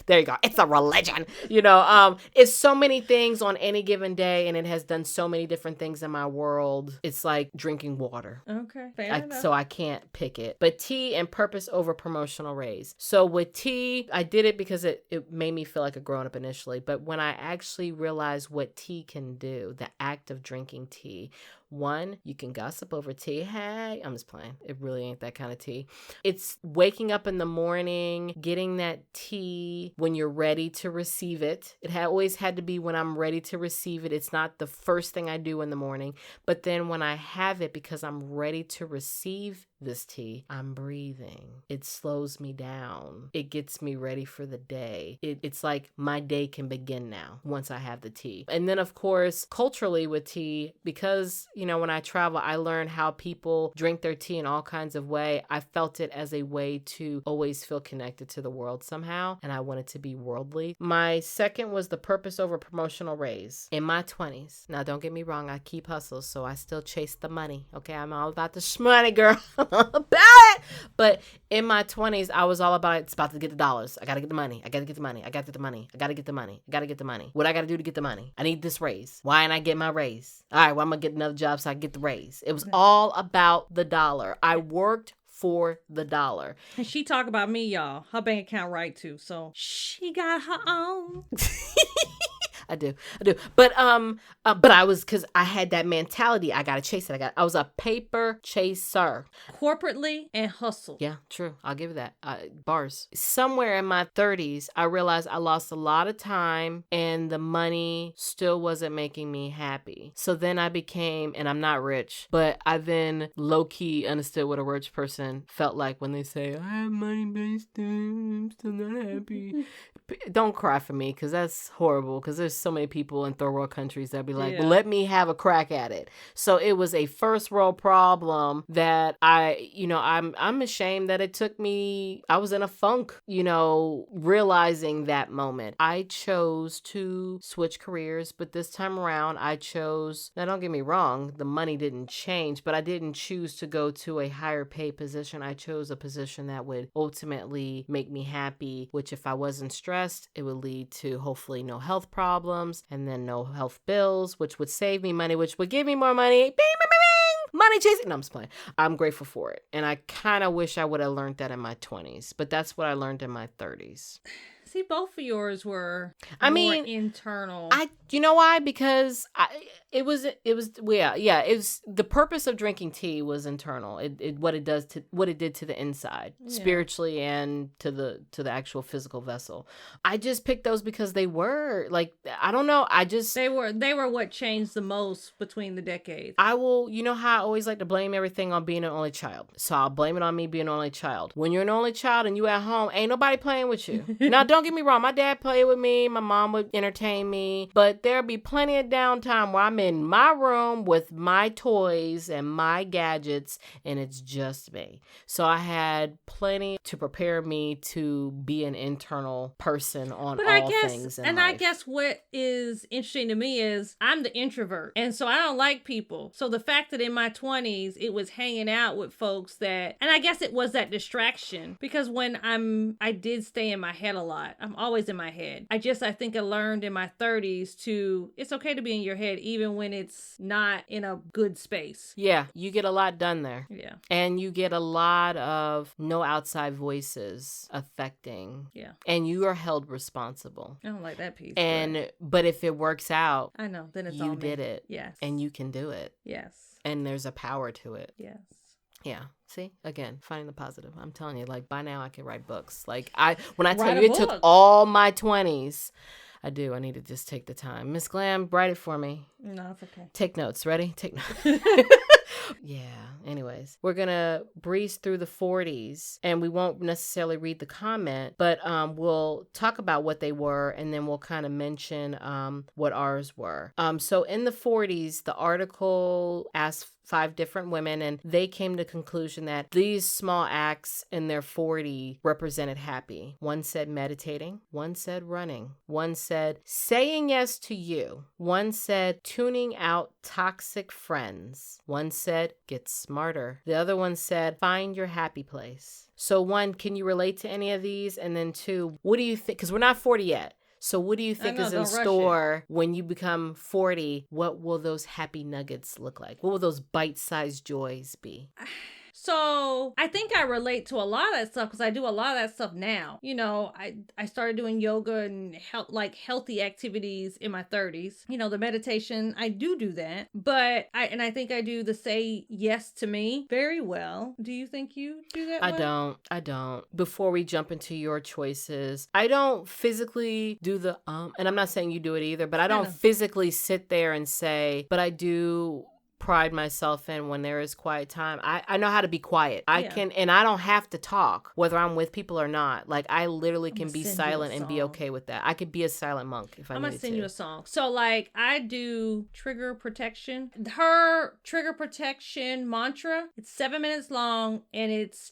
There you go. It's a religion. It's so many things on any given day, and it has done so many different things in my world. It's like drinking water. Okay, fair enough. So I can't pick it. But T and purpose over promotional raise. So with T, I did it because it made me feel like a grown-up initially. But when I actually realized what tea can do, the act of drinking tea. One, you can gossip over tea. Hey, I'm just playing. It really ain't that kind of tea. It's waking up in the morning, getting that tea when you're ready to receive it. It always had to be when I'm ready to receive it. It's not the first thing I do in the morning, but then when I have it, because I'm ready to receive this tea, I'm breathing. It slows me down. It gets me ready for the day. It's like my day can begin now once I have the tea. And then, of course, culturally with tea, because when I travel, I learn how people drink their tea in all kinds of ways. I felt it as a way to always feel connected to the world somehow, and I wanted to be worldly. My second was the purpose over promotional raise. In my 20s, now don't get me wrong, I keep hustles, so I still chase the money. Okay, I'm all about the shmoney, girl. About it. But in my 20s, I was all about it's about to get the dollars. I gotta get the money. I gotta get the money. I gotta get the money. I gotta get the money. I gotta get the money. What I gotta do to get the money? I need this raise. Why ain't I get my raise? All right, well, I'm gonna get another job so I can get the raise. It was all about the dollar. I worked for the dollar. And she talk about me, y'all. Her bank account right too. So she got her own. I do. But I was, because I had that mentality. I gotta chase it. I was a paper chaser. Corporately and hustle. Yeah, true. I'll give you that. Bars. Somewhere in my 30s, I realized I lost a lot of time and the money still wasn't making me happy. So then I became, and I'm not rich, but I then low-key understood what a rich person felt like when they say, I have money, but I'm still not happy. Don't cry for me, because that's horrible, because there's so many people in third world countries that be like, well, let me have a crack at it. So it was a first world problem that I'm ashamed that it took me, I was in a funk, realizing that moment. I chose to switch careers, but this time around I chose, now don't get me wrong, the money didn't change, but I didn't choose to go to a higher paid position. I chose a position that would ultimately make me happy, which if I wasn't stressed, it would lead to hopefully no health problems and then no health bills, which would save me money, which would give me more money. Bing, bing, bing, bing. Money chasing. No, I'm just playing. I'm grateful for it. And I kind of wish I would have learned that in my 20s, but that's what I learned in my 30s. See, both of yours were more internal. You know why? Because it was the purpose of drinking tea was internal. What it did to the inside, spiritually and to the actual physical vessel. I just picked those because they were like, I don't know. They were what changed the most between the decades. I will, how I always like to blame everything on being an only child. So I'll blame it on me being an only child. When you're an only child and you at home, ain't nobody playing with you. Now, don't get me wrong. My dad played with me. My mom would entertain me. But there'll be plenty of downtime where I'm in my room with my toys and my gadgets, and it's just me. So I had plenty to prepare me to be an internal person on things in life. I guess what is interesting to me is I'm the introvert, and so I don't like people. So the fact that in my 20s it was hanging out with folks and I guess it was that distraction, because when I did stay in my head a lot. I'm always in my head. I think I learned in my 30s it's okay to be in your head even when it's not in a good space. Yeah, you get a lot done there. Yeah. And you get a lot of no outside voices affecting. Yeah. And you are held responsible. I don't like that piece. But if it works out, I know, then it's you all me. did it. Yes. And you can do it. Yes. And there's a power to it. Yes. Yeah. See, again, finding the positive. I'm telling you, like, by now I can write books. Like, when I tell Write you a it took book. all my 20s, I need to just take the time. Miss Glam, write it for me. No, it's okay. Take notes. Ready? Take notes. Yeah. Anyways, we're going to breeze through the 40s and we won't necessarily read the comment, but we'll talk about what they were and then we'll kind of mention what ours were. So in the 40s, the article asked 5 different women, and they came to the conclusion that these small acts in their 40 represented happy. One said meditating. One said running. One said saying yes to you. One said tuning out toxic friends. One said get smarter. The other one said find your happy place. So 1, can you relate to any of these? And then 2, what do you think? Because we're not 40 yet. So what do you think is in store when you become 40? What will those happy nuggets look like? What will those bite-sized joys be? So I think I relate to a lot of that stuff because I do a lot of that stuff now. You know, I started doing yoga and healthy activities in my 30s. You know, the meditation, I do that. But I think I do the say yes to me very well. Do you think you do that well? I don't. Before we jump into your choices, I don't physically do the and I'm not saying you do it either, but I don't physically sit there and say, but I do pride myself in when there is quiet time. I know how to be quiet. I can, and I don't have to talk whether I'm with people or not. Like I literally can be silent and be okay with that. I could be a silent monk if I needed to. I'm gonna send you a song. So like I do trigger protection. Her trigger protection mantra, it's 7 minutes long and it's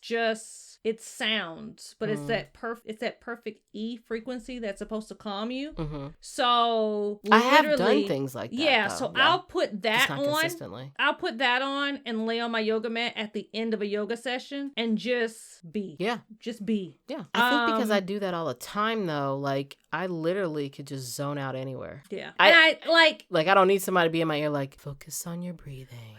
sounds, but it's that perfect E frequency that's supposed to calm you. Mm-hmm. So I have done things like that. Yeah, though. So yeah. I'll put that just not on. Consistently. I'll put that on and lay on my yoga mat at the end of a yoga session and just be. Yeah. Just be. Yeah. I think because I do that all the time though, like I literally could just zone out anywhere. Yeah. I don't need somebody to be in my ear like, focus on your breathing.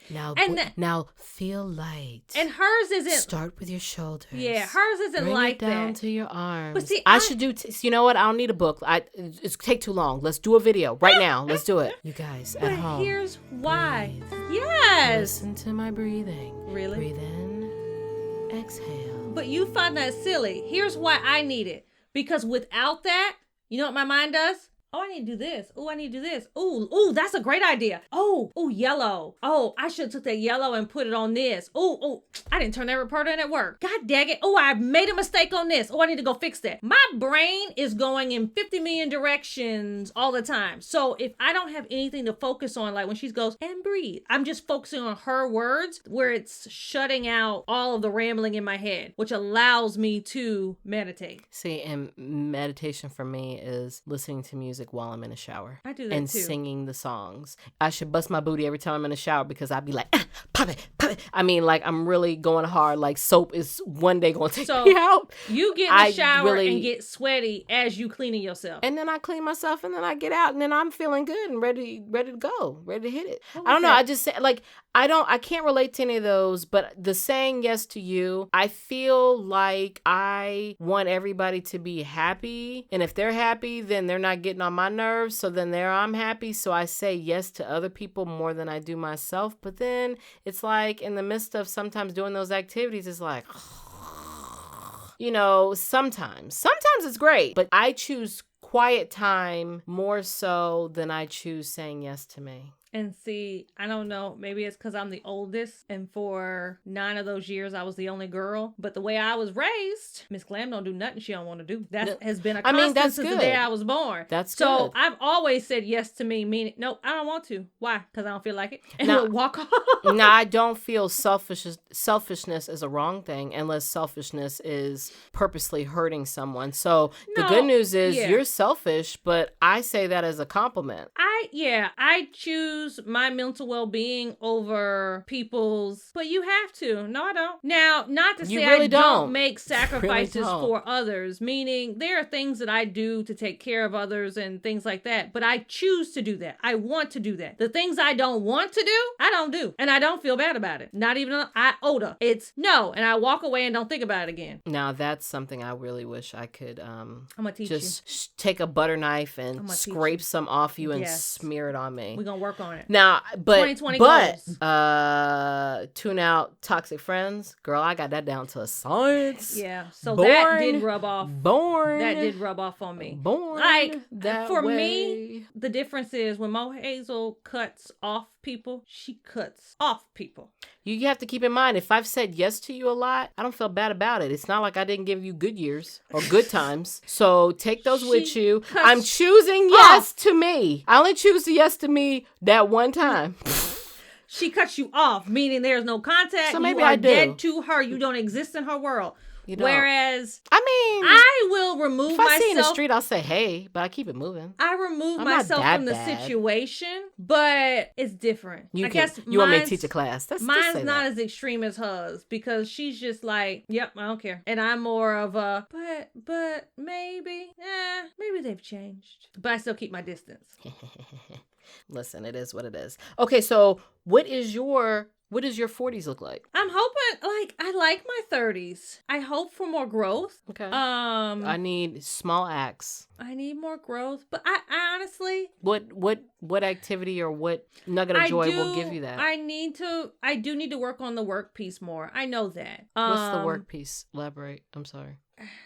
Now feel light. And hers isn't. Start with your shoulders. Yeah, hers isn't Bring like it down that. to your arms. But see, I should do. You know what? I don't need a book. It's take too long. Let's do a video right now. Let's do it, you guys at home. Here's why. Breathe. Yes. Listen to my breathing. Really? Breathe in. Exhale. But you find that silly. Here's why I need it. Because without that, you know what my mind does? Oh, I need to do this. Oh, I need to do this. Oh, that's a great idea. Oh, yellow. Oh, I should have took that yellow and put it on this. Oh, I didn't turn that report in at work. God dang it. Oh, I made a mistake on this. Oh, I need to go fix that. My brain is going in 50 million directions all the time. So if I don't have anything to focus on, like when she goes, and breathe, I'm just focusing on her words where it's shutting out all of the rambling in my head, which allows me to meditate. See, and meditation for me is listening to music while I'm in a shower. I do that and too. Singing the songs. I should bust my booty every time I'm in the shower because I'd be like, pop it. I mean, like I'm really going hard. Like soap is one day going to take me out. You get in the shower and get sweaty as you cleaning yourself. And then I clean myself and then I get out and then I'm feeling good and ready to go, ready to hit it. I don't know. I just say like, I can't relate to any of those, but the saying yes to you, I feel like I want everybody to be happy. And if they're happy, then they're not getting on my nerves. So then I'm happy. So I say yes to other people more than I do myself. But then it's like in the midst of sometimes doing those activities, it's like, you know, sometimes it's great, but I choose quiet time more so than I choose saying yes to me. And see, I don't know, maybe it's because I'm the oldest, and for 9 of those years, I was the only girl. But the way I was raised, Miss Glam don't do nothing she don't want to do. That has been a constant since the day I was born. That's so good. So I've always said yes to me, meaning, nope, I don't want to. Why? Because I don't feel like it. And we'll walk off. Now, I don't feel selfishness is a wrong thing unless selfishness is purposely hurting someone. So the good news is you're selfish, but I say that as a compliment. I choose my mental well-being over people's, but you have to. No, I don't. Now, not to say really I don't make sacrifices really don't. For others, meaning there are things that I do to take care of others and things like that, but I choose to do that. I want to do that. The things I don't want to do, I don't do. And I don't feel bad about it. Not even an iota. It's no. And I walk away and don't think about it again. Now, that's something I really wish I could I'm gonna teach take a butter knife and scrape some off you and smear it on me. We're going to work on on it. Now, but 2020 goals. tune out toxic friends. Girl, I got that down to a science. Yeah. So Born, that did rub off. Born. That did rub off on me. Born Like, that for way. me, the difference is when Mohazel cuts off people, she cuts off people. You have to keep in mind, if I've said yes to you a lot, I don't feel bad about it. It's not like I didn't give you good years or good times. So take those with you. I'm choosing yes to me. I only choose the yes to me that one time. She cuts you off, meaning there's no contact. So maybe you are I do. dead to her. You don't exist in her world. You don't. Whereas I will remove if myself. I see in the street, I'll say hey, but I keep it moving. I remove I'm not myself that from the bad. situation, but it's different. I guess You want me to teach a class? Just mine's say not that. as extreme as hers because she's just like, yep, I don't care. And I'm more of a, but maybe they've changed. But I still keep my distance. Listen, it is what it is. Okay, so what does your 40s look like? I'm hoping, like, I like my 30s. I hope for more growth. Okay. I I need small acts. need more growth, but I honestly, What activity or what nugget of joy will give you that? I do need to work on the work piece more. I know that. What's the work piece? Elaborate. I'm sorry.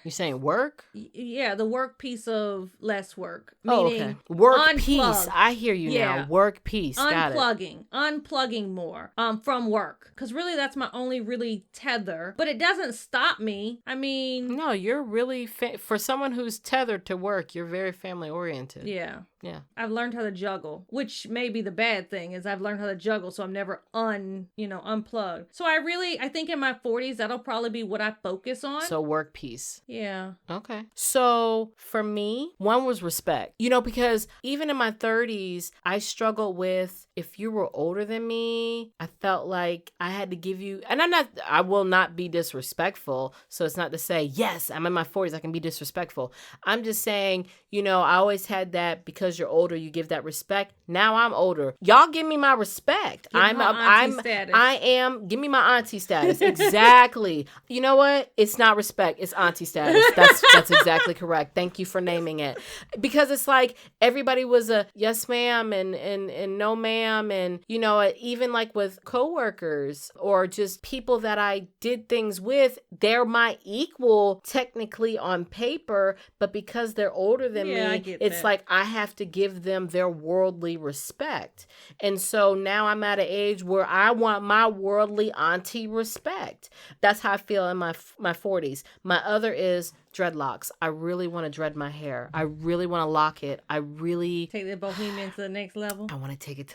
You saying work? Yeah, the work piece of less work. Oh, Meaning okay. Work unplug. piece. I hear you now. Work piece. Got it. Unplugging more from work, because really that's my only really tether. But it doesn't stop me. I mean, No, you're really for someone who's tethered to work. You're very family oriented. yeah. Yeah. I've learned how to juggle, which may be the bad thing is I've learned how to juggle, so I'm never unplugged. So I think in my 40s that'll probably be what I focus on. So work piece. Yeah. Okay. So for me, one was respect. Because even in my 30s, I struggled with if you were older than me, I felt like I had to give you, and I will not be disrespectful. So it's not to say, yes, I'm in my 40s, I can be disrespectful. I'm just saying, I always had that because you're older, you give that respect. Now I'm older. Y'all give me my respect. Give me my auntie status. Give me my auntie status. Exactly. You know what? It's not respect. It's auntie status. That's exactly correct. Thank you for naming it. Because it's like everybody was a yes ma'am and no ma'am. And, even like with coworkers or just people that I did things with, they're my equal technically on paper, but because they're older than me, it's like I have to give them their worldly respect. And so now I'm at an age where I want my worldly auntie respect. That's how I feel in my 40s. My other is dreadlocks. I really want to dread my hair. I really want to lock it. I really take the bohemian to the next level. I want to take it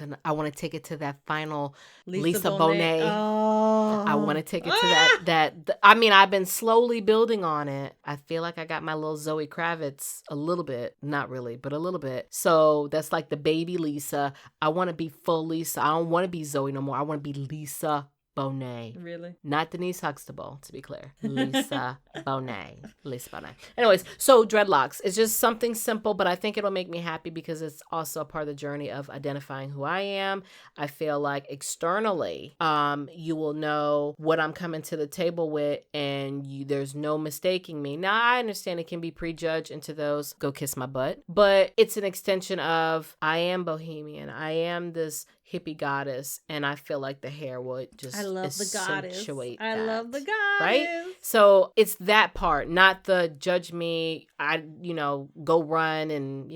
to that final Lisa Bonet. Oh. I want to take it to that. I mean, I've been slowly building on it. I feel like I got my little Zoe Kravitz a little bit, not really, but a little bit. So that's like the baby Lisa. I want to be full Lisa. I don't want to be Zoe no more. I want to be Lisa Bonet. Really? Not Denise Huxtable, to be clear. Lisa Bonet. Lisa Bonet. Anyways, so dreadlocks. It's just something simple, but I think it'll make me happy because it's also a part of the journey of identifying who I am. I feel like externally, you will know what I'm coming to the table with, and there's no mistaking me. Now, I understand it can be prejudged into those, go kiss my butt, but it's an extension of I am bohemian. I am this hippie goddess, and I feel like the hair would just accentuate I love the goddess. Right? So it's that part, not the judge me, go run and,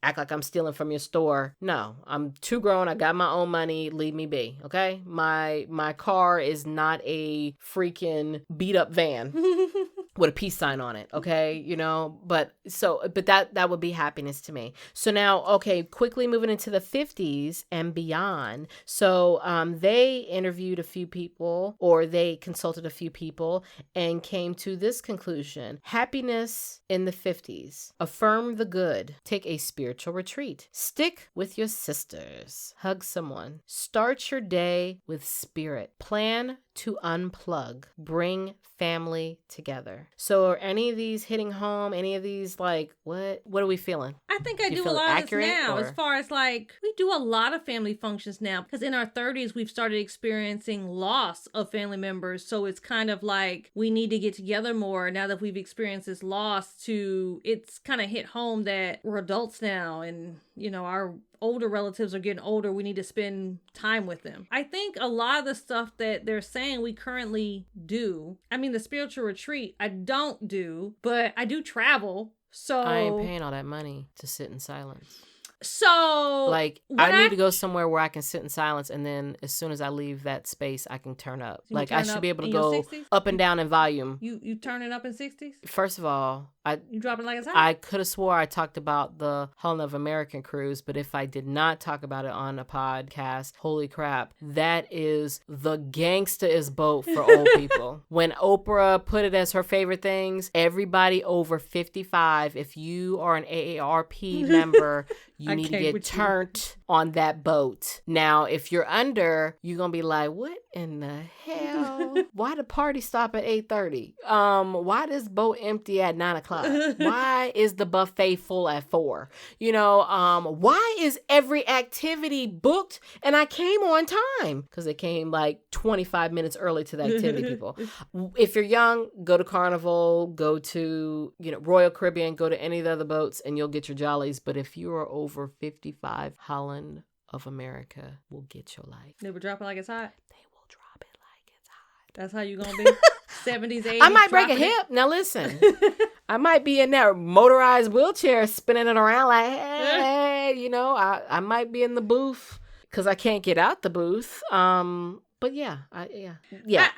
act like I'm stealing from your store. No, I'm too grown. I got my own money. Leave me be. Okay. My car is not a freaking beat up van with a peace sign on it. Okay. But that would be happiness to me. So now, okay, quickly moving into the 50s and beyond. So, they interviewed a few people, or they consulted a few people, and came to this conclusion: happiness in the 50s. Affirm the good. Take a spiritual retreat. Stick with your sisters. Hug someone. Start your day with spirit. Plan to unplug. Bring family together. So are any of these hitting home? Any of these, like, what are we feeling? I think I do a lot of this now, as far as like, we do a lot of family functions now, because in our 30s, we've started experiencing loss of family members. So it's kind of like we need to get together more now that we've experienced this loss. It's kind of hit home that we're adults now, and our older relatives are getting older, we need to spend time with them. I think a lot of the stuff that they're saying we currently do, I mean, the spiritual retreat, I don't do, but I do travel. So I ain't paying all that money to sit in silence. So like I need to go somewhere where I can sit in silence, and then as soon as I leave that space, I can turn up. Like I should be able to go up and down in volume. You turn it up in 60s? First of all, you drop it like it's hot? I could have swore I talked about the Helen of American cruise, but if I did not talk about it on a podcast, holy crap, that is the gangsta-ist boat for old people. When Oprah put it as her favorite things, everybody over 55, if you are an AARP member, you need to get turned on that boat. Now, if you're under, you're going to be like, what in the hell? Why the party stop at 8:30? Why this boat empty at 9 o'clock? Why is the buffet full at 4? Why is every activity booked and I came on time? Because they came like 25 minutes early to the activity, people. If you're young, go to Carnival, go to, Royal Caribbean, go to any of the other boats and you'll get your jollies. But if you are over 55, Holland of America will get your life. They will drop it like it's hot? They will drop it like it's hot. That's how you gonna be? 70s, 80s? I might break a hip. Now listen. I might be in that motorized wheelchair spinning it around like, hey, I might be in the booth because I can't get out the booth. But yeah.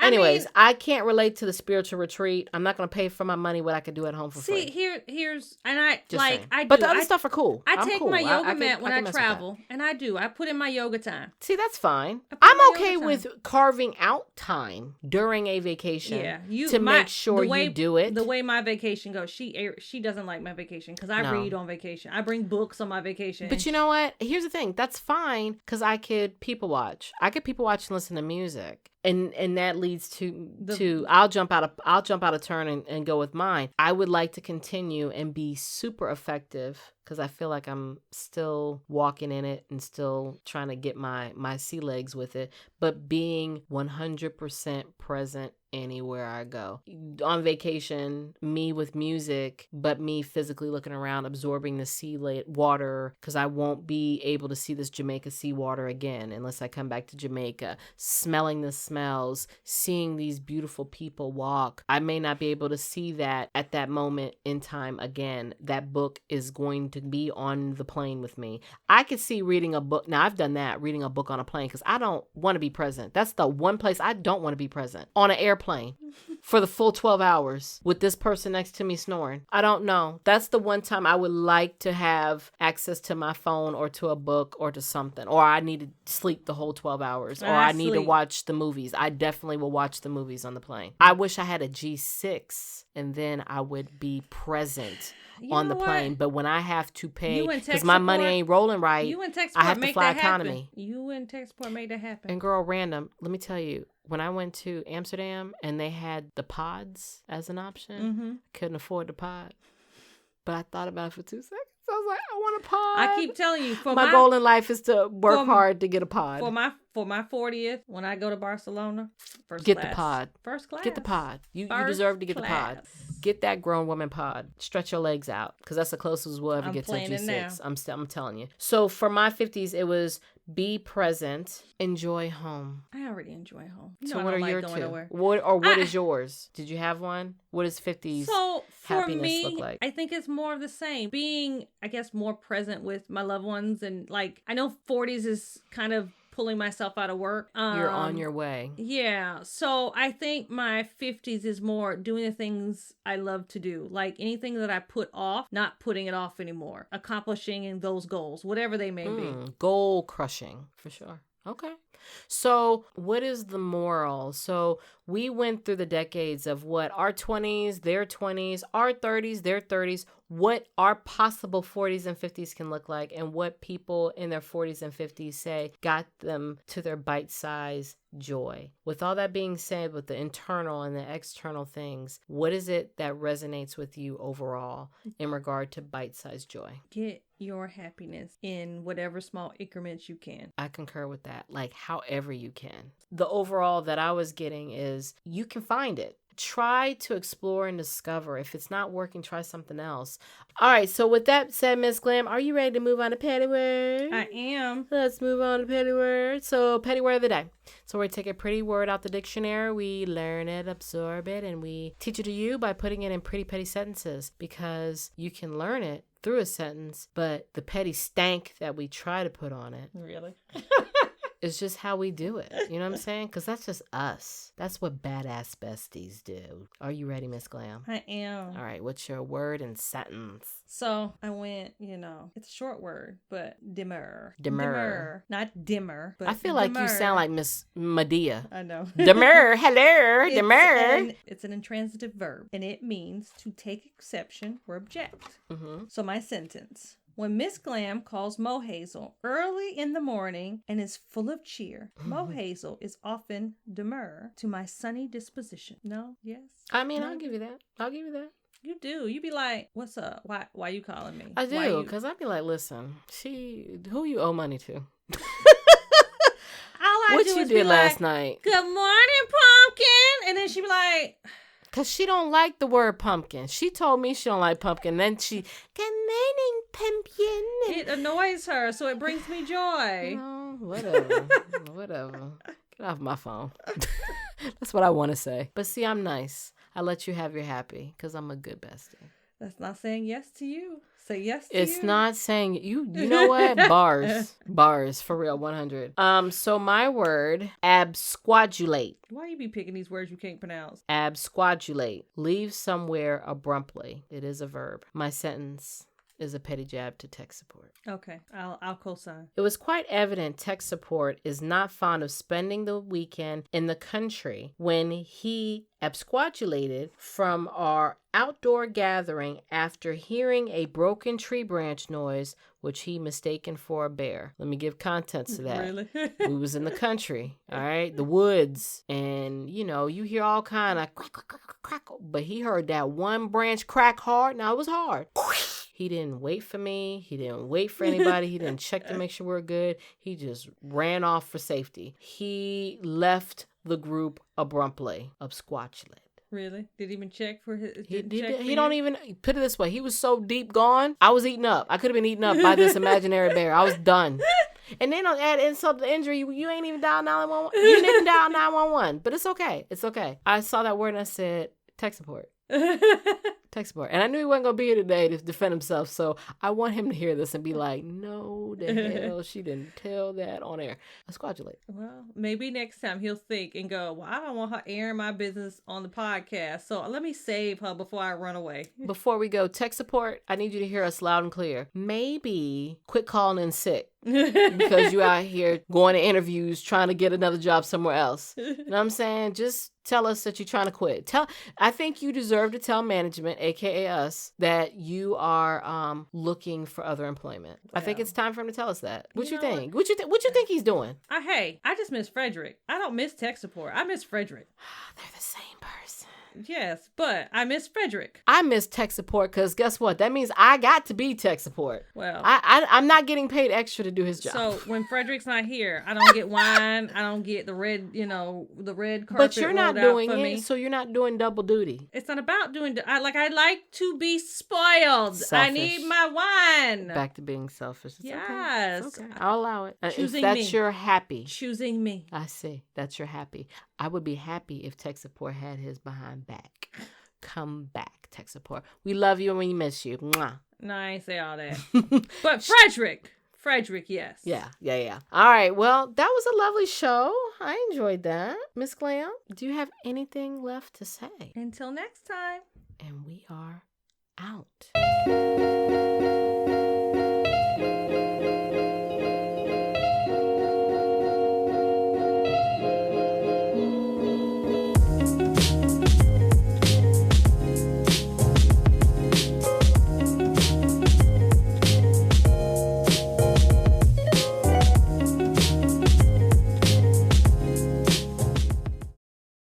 Anyways, I can't relate to the spiritual retreat. I'm not going to pay for my money what I could do at home for free. See, here's, and I, just like, saying. I do. But the other stuff are cool. I take my yoga mat when I travel, and I do. I put in my yoga time. See, that's fine. I'm okay with carving out time during a vacation to make sure you do it. The way my vacation goes, she doesn't like my vacation because I read on vacation. I bring books on my vacation. But you know what? Here's the thing. That's fine because I could people watch. I could people watch and listen to music. And that leads to I'll jump out of turn and go with mine. I would like to continue and be super effective because I feel like I'm still walking in it and still trying to get my sea legs with it, but being 100% present anywhere I go. On vacation, me with music, but me physically looking around, absorbing the sea water, because I won't be able to see this Jamaica sea water again unless I come back to Jamaica. Smelling the smells, seeing these beautiful people walk. I may not be able to see that at that moment in time again. That book is going to be on the plane with me. I could see reading a book. Now, I've done that, reading a book on a plane, because I don't want to be present. That's the one place I don't want to be present. On an airplane for the full 12 hours with this person next to me snoring. I don't know. That's the one time I would like to have access to my phone or to a book or to something. Or I need to sleep the whole 12 hours. Or I need to watch the movies. I definitely will watch the movies on the plane. I wish I had a G6 and then I would be present on the plane. But when I have to pay, because my money ain't rolling right, I have to fly economy. You and tech support made that happen. And girl, random, let me tell you, when I went to Amsterdam and they had the pods as an option, couldn't afford the pod. But I thought about it for 2 seconds. I was like, I want a pod. I keep telling you, my goal in life is to work hard to get a pod. For my 40th, when I go to Barcelona, first get class. The pod. First class. Get the pod. You deserve to get the pod. Get that grown woman pod. Stretch your legs out, because that's the closest we'll ever get to a G6. I'm telling you. So for my 50s, it was be present, enjoy home. I already enjoy home. So what are your two? What is yours? Did you have one? What does 50s happiness look like? I think it's more of the same. Being, I guess, more present with my loved ones, and like I know 40s is kind of pulling myself out of work. You're on your way. Yeah. So I think my 50s is more doing the things I love to do. Like anything that I put off, not putting it off anymore. Accomplishing those goals, whatever they may be. Goal crushing, for sure. Okay. So what is the moral? So we went through the decades of what our 20s, their 20s, our 30s, their 30s, what our possible 40s and 50s can look like, and what people in their 40s and 50s say got them to their bite-sized joy. With all that being said, with the internal and the external things, what is it that resonates with you overall in regard to bite-sized joy? Get your happiness in whatever small increments you can. I concur with that. Like however you can. The overall that I was getting is you can find it. try to explore and discover. If it's not working, try something else. All right. So with that said, Miss Glam, are you ready to move on to petty word? I am. Let's move on to petty word. So petty word of the day. So we take a pretty word out the dictionary. We learn it, absorb it, and we teach it to you by putting it in pretty petty sentences, because you can learn it through a sentence, but the petty stank that we try to put on it Really? is just how we do it. You know what I'm saying? Because that's just us. That's what badass besties do. Are you ready, Miss Glam? I am. All right. What's your word and sentence? So I went, it's a short word, but dimmer. Demur. Not dimmer, but I feel like you demur. sound like Miss Medea. I know. Demur. Hello. Demur. It's an intransitive verb, and it means to take exception or object. Mm-hmm. So my sentence. When Miss Glam calls Mohazel early in the morning and is full of cheer, Mohazel is often demure to my sunny disposition. No? Yes? I mean, No? I'll give you that. I'll give you that. You do. You be like, what's up? Why you calling me? I Why do, you-" because I'd be like, listen, who you owe money to? All I What do you is did be last like, night? Good morning, pumpkin. And then she be like, Because she don't like the word pumpkin. She told me she don't like pumpkin. Then she, good morning, pumpkin. it annoys her, so it brings me joy. No, whatever. Whatever. Get off my phone. That's what I want to say. But see, I'm nice. I let you have your happy because I'm a good bestie. That's not saying yes to you. Say yes to you. It's not saying you know what? Bars for real, 100. So my word, absquatulate. Why you be picking these words you can't pronounce? Absquatulate. Leave somewhere abruptly. It is a verb. My sentence is a petty jab to tech support. Okay, I'll co-sign. It was quite evident tech support is not fond of spending the weekend in the country when he absquatulated from our outdoor gathering after hearing a broken tree branch noise, which he mistaken for a bear. Let me give context to that. Really? We was in the country, all right, the woods, and you hear all kind of crack, crack, crack, crack, but he heard that one branch crack hard. Now it was hard. He didn't wait for me. He didn't wait for anybody. He didn't check to make sure we're good. He just ran off for safety. He left the group abruptly, absquatulate. Really? Did he even check for his? He don't even put it this way. He was so deep gone. I was eaten up. I could have been eaten up by this imaginary bear. I was done. And then add insult to the injury. You ain't even dial 911. You didn't dial 911. But it's okay. It's okay. I saw that word and I said tech support. Tech support. And I knew he wasn't going to be here today to defend himself. So I want him to hear this and be like, no, the hell, she didn't tell that on air. Absquatulate. Well, maybe next time he'll think and go, well, I don't want her airing my business on the podcast. So let me save her before I run away. Before we go, tech support, I need you to hear us loud and clear. Maybe quit calling in sick. Because you out here going to interviews trying to get another job somewhere else. You know what I'm saying? Just tell us that you're trying to quit. I think you deserve to tell management, aka us, that you are looking for other employment. I think it's time for him to tell us that. What you think? What you think he's doing? Hey, I just miss Frederick. I don't miss tech support. I miss Frederick. They're the same person. Yes, but I miss Frederick. I miss tech support because guess what? That means I got to be tech support. Well, I'm not getting paid extra to do his job. So when Frederick's not here, I don't get wine. I don't get the red, the red carpet. But you're not doing for it, me. so you're not doing double duty. It's not about doing. I like to be spoiled. Selfish. I need my wine. Back to being selfish. It's Yes. Okay. It's okay. I'll allow it. Choosing if that's me. your happy. Choosing me. I see. That's your happy. I would be happy if tech support had his behind back. Come back, tech support. We love you and we miss you. Mwah. No, I ain't say all that. But Frederick, yes. Yeah. All right. Well, that was a lovely show. I enjoyed that. Miss Glam, do you have anything left to say? Until next time. And we are out.